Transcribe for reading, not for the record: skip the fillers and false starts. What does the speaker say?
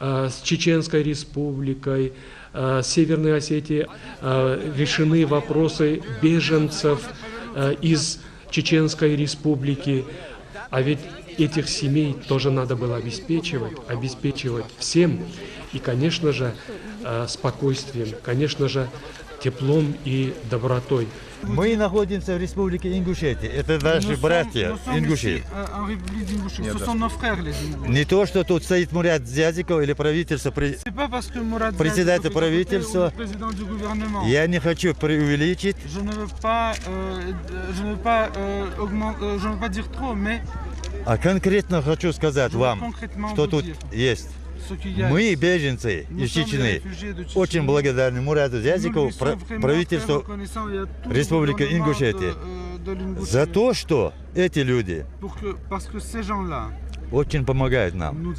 с Чеченской республикой, с Северной Осетией решены вопросы беженцев из Чеченской республики. А ведь этих семей тоже надо было обеспечивать всем. И, конечно же, спокойствием, конечно же, теплом и добротой. Мы находимся в республике Ингушетия. Это наши братья ингуши. Не то, что тут стоит Мурат Зязиков или правительство, председатель правительства. Я не хочу преувеличить. А конкретно хочу сказать вам, что тут есть. Мы, беженцы из Чечни, очень благодарны Мурату Зязикову, правительству Республики Ингушетия, за то, что эти люди очень помогают нам.